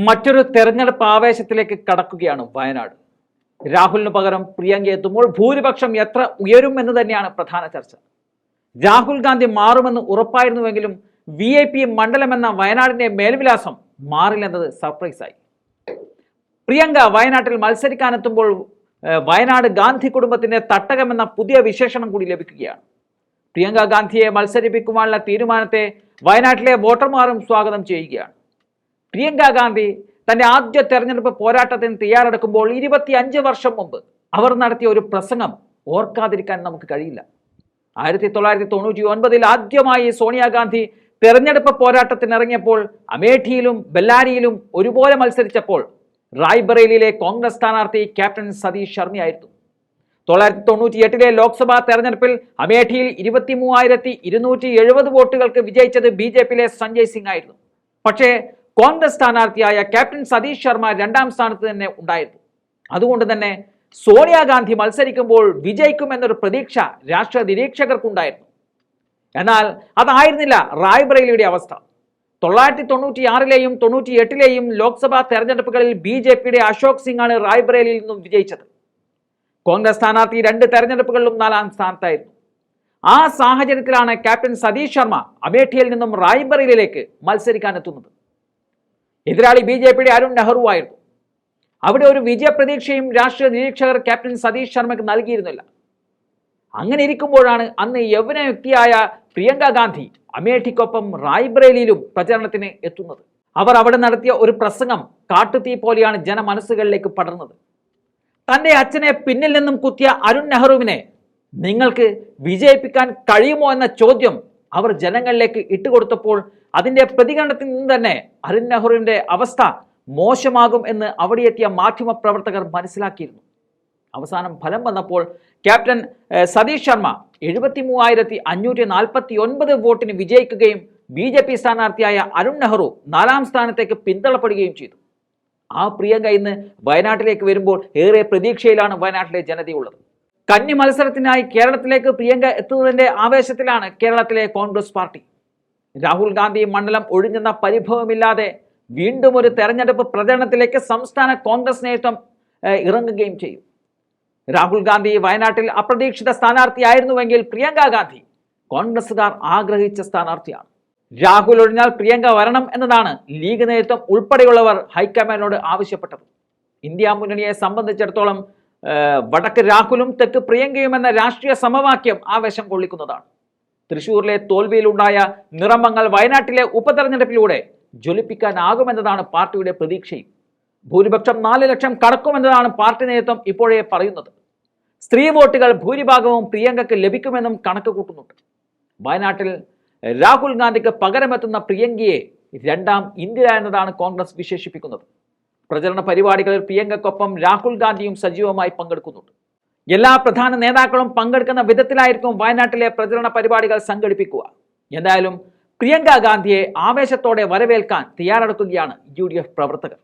മറ്റൊരു തെരഞ്ഞെടുപ്പ് ആവേശത്തിലേക്ക് കടക്കുകയാണ് വയനാട്. രാഹുലിന് പകരം പ്രിയങ്ക എത്തുമ്പോൾ ഭൂരിപക്ഷം എത്ര ഉയരും എന്ന് തന്നെയാണ് പ്രധാന ചർച്ച. രാഹുൽ ഗാന്ധി മാറുമെന്ന് ഉറപ്പായിരുന്നുവെങ്കിലും VIP മണ്ഡലം എന്ന വയനാടിന്റെ മേൽവിലാസം മാറില്ലെന്നത് സർപ്രൈസായി. പ്രിയങ്ക വയനാട്ടിൽ മത്സരിക്കാനെത്തുമ്പോൾ വയനാട് ഗാന്ധി കുടുംബത്തിന്റെ തട്ടകമെന്ന പുതിയ വിശേഷണം കൂടി ലഭിക്കുകയാണ്. പ്രിയങ്ക ഗാന്ധിയെ മത്സരിപ്പിക്കുവാനുള്ള തീരുമാനത്തെ വയനാട്ടിലെ വോട്ടർമാരും സ്വാഗതം ചെയ്യുകയാണ്. പ്രിയങ്ക ഗാന്ധി തന്റെ ആദ്യ തെരഞ്ഞെടുപ്പ് പോരാട്ടത്തിന് തയ്യാറെടുക്കുമ്പോൾ 25 വർഷം മുമ്പ് അവർ നടത്തിയ ഒരു പ്രസംഗം ഓർക്കാതിരിക്കാൻ നമുക്ക് കഴിയില്ല. 1999 ആദ്യമായി സോണിയാഗാന്ധി തെരഞ്ഞെടുപ്പ് പോരാട്ടത്തിനിറങ്ങിയപ്പോൾ അമേഠിയിലും ബെല്ലാരിയിലും ഒരുപോലെ മത്സരിച്ചപ്പോൾ റായ്ബറേലിയിലെ കോൺഗ്രസ് സ്ഥാനാർത്ഥി ക്യാപ്റ്റൻ സതീഷ് ശർമ്മയായിരുന്നു. 1998 ലോക്സഭാ തെരഞ്ഞെടുപ്പിൽ അമേഠിയിൽ 23,270 വോട്ടുകൾക്ക് വിജയിച്ചത് BJPയിലെ സഞ്ജയ് സിംഗ് ആയിരുന്നു. പക്ഷേ കോൺഗ്രസ് സ്ഥാനാർത്ഥിയായ ക്യാപ്റ്റൻ സതീഷ് ശർമ്മ രണ്ടാം സ്ഥാനത്ത് തന്നെ ഉണ്ടായിരുന്നു. അതുകൊണ്ട് തന്നെ സോണിയാഗാന്ധി മത്സരിക്കുമ്പോൾ വിജയിക്കുമെന്നൊരു പ്രതീക്ഷ രാഷ്ട്രീയ നിരീക്ഷകർക്കുണ്ടായിരുന്നു. എന്നാൽ അതായിരുന്നില്ല റായ്ബറേലിയുടെ അവസ്ഥ. 1996ലെയും 98ലെയും ലോക്സഭാ തെരഞ്ഞെടുപ്പുകളിൽ BJPയുടെ അശോക് സിംഗ് ആണ് റായ്ബറേലിയിൽ നിന്നും വിജയിച്ചത്. കോൺഗ്രസ് സ്ഥാനാർത്ഥി 2 തെരഞ്ഞെടുപ്പുകളിലും 4ാം സ്ഥാനത്തായിരുന്നു. ആ സാഹചര്യത്തിലാണ് ക്യാപ്റ്റൻ സതീഷ് ശർമ്മ അമേഠിയിൽ നിന്നും റായ്ബറേലിയിലേക്ക് മത്സരിക്കാനെത്തുന്നത്. എതിരാളി BJPയുടെ അരുൺ നെഹ്റു ആയിരുന്നു. അവിടെ ഒരു വിജയപ്രതീക്ഷയും രാഷ്ട്രീയ നിരീക്ഷകർ ക്യാപ്റ്റൻ സതീഷ് ശർമ്മയ്ക്ക് നൽകിയിരുന്നില്ല. അങ്ങനെ ഇരിക്കുമ്പോഴാണ് അന്ന് യൗവന വ്യക്തിയായ പ്രിയങ്ക ഗാന്ധി അമേഠിക്കൊപ്പം റായ്ബറേലിയിലും പ്രചരണത്തിന് എത്തുന്നത്. അവർ അവിടെ നടത്തിയ ഒരു പ്രസംഗം കാട്ടുതീ പോലെയാണ് ജനമനസ്സുകളിലേക്ക് പടർന്നത്. തന്റെ അച്ഛനെ പിന്നിൽ നിന്നും കുത്തിയ അരുൺ നെഹ്റുവിനെ നിങ്ങൾക്ക് വിജയിപ്പിക്കാൻ കഴിയുമോ എന്ന ചോദ്യം അവർ ജനങ്ങളിലേക്ക് ഇട്ടുകൊടുത്തപ്പോൾ അതിന്റെ പ്രതികരണത്തിൽ നിന്ന് തന്നെ അരുൺ നെഹ്റുവിന്റെ അവസ്ഥ മോശമാകും എന്ന് അവിടെയെത്തിയ മാധ്യമ പ്രവർത്തകർ മനസ്സിലാക്കിയിരുന്നു. അവസാനം ഫലം വന്നപ്പോൾ ക്യാപ്റ്റൻ സതീഷ് ശർമ്മ 73,549 വോട്ടിന് വിജയിക്കുകയും BJP സ്ഥാനാർത്ഥിയായ അരുൺ നെഹ്റു 4ാം സ്ഥാനത്തേക്ക് പിന്തള്ളപ്പെടുകയും ചെയ്തു. ആ പ്രിയങ്ക ഇന്ന് വയനാട്ടിലേക്ക് വരുമ്പോൾ ഏറെ പ്രതീക്ഷയിലാണ് വയനാട്ടിലെ ജനതയുള്ളത്. കന്നി മത്സരത്തിനായി കേരളത്തിലേക്ക് പ്രിയങ്ക എത്തുന്നതിന്റെ ആവേശത്തിലാണ് കേരളത്തിലെ കോൺഗ്രസ് പാർട്ടി. രാഹുൽ ഗാന്ധി മണ്ഡലം ഒഴിഞ്ഞെന്ന പരിഭവമില്ലാതെ വീണ്ടും ഒരു തെരഞ്ഞെടുപ്പ് പ്രചരണത്തിലേക്ക് സംസ്ഥാന കോൺഗ്രസ് നേതൃത്വം ഇറങ്ങുകയും ചെയ്യും. രാഹുൽ ഗാന്ധി വയനാട്ടിൽ അപ്രതീക്ഷിത സ്ഥാനാർത്ഥിയായിരുന്നുവെങ്കിൽ പ്രിയങ്ക ഗാന്ധി കോൺഗ്രസുകാർ ആഗ്രഹിച്ച സ്ഥാനാർത്ഥിയാണ്. രാഹുൽ ഒഴിഞ്ഞാൽ പ്രിയങ്ക വരണം എന്നതാണ് ലീഗ് നേതൃത്വം ഉൾപ്പെടെയുള്ളവർ ഹൈക്കമാൻഡിനോട് ആവശ്യപ്പെട്ടത്. ഇന്ത്യ മുന്നണിയെ സംബന്ധിച്ചിടത്തോളം വടക്ക് രാഹുലും തെക്ക് പ്രിയങ്കയും എന്ന രാഷ്ട്രീയ സമവാക്യം ആവേശം കൊള്ളിക്കുന്നതാണ്. തൃശൂരിലെ തോൽവിയിലുണ്ടായ നിറമങ്ങൾ വയനാട്ടിലെ ഉപതെരഞ്ഞെടുപ്പിലൂടെ ജ്വലിപ്പിക്കാനാകുമെന്നതാണ് പാർട്ടിയുടെ പ്രതീക്ഷയും. ഭൂരിപക്ഷം 4 ലക്ഷം കടക്കുമെന്നതാണ് പാർട്ടി നേതൃത്വം ഇപ്പോഴേ പറയുന്നത്. സ്ത്രീ വോട്ടുകൾ ഭൂരിഭാഗവും പ്രിയങ്കയ്ക്ക് ലഭിക്കുമെന്നും കണക്ക് കൂട്ടുന്നുണ്ട്. വയനാട്ടിൽ രാഹുൽ ഗാന്ധിക്ക് പകരമെത്തുന്ന പ്രിയങ്കയെ 2ാം ഇന്ദിര എന്നതാണ് കോൺഗ്രസ് വിശേഷിപ്പിക്കുന്നത്. പ്രചരണ പരിപാടികളിൽ പ്രിയങ്കയ്ക്കൊപ്പം രാഹുൽ ഗാന്ധിയും സജീവമായി പങ്കെടുക്കുന്നുണ്ട്. എല്ലാ പ്രധാന നേതാക്കളും പങ്കെടുക്കുന്ന വിധത്തിലായിരിക്കും വയനാട്ടിലെ പ്രചരണ പരിപാടികൾ സംഘടിപ്പിക്കുക. എന്തായാലും പ്രിയങ്ക ഗാന്ധിയെ ആവേശത്തോടെ വരവേൽക്കാൻ തയ്യാറെടുക്കുകയാണ് UDF പ്രവർത്തകർ.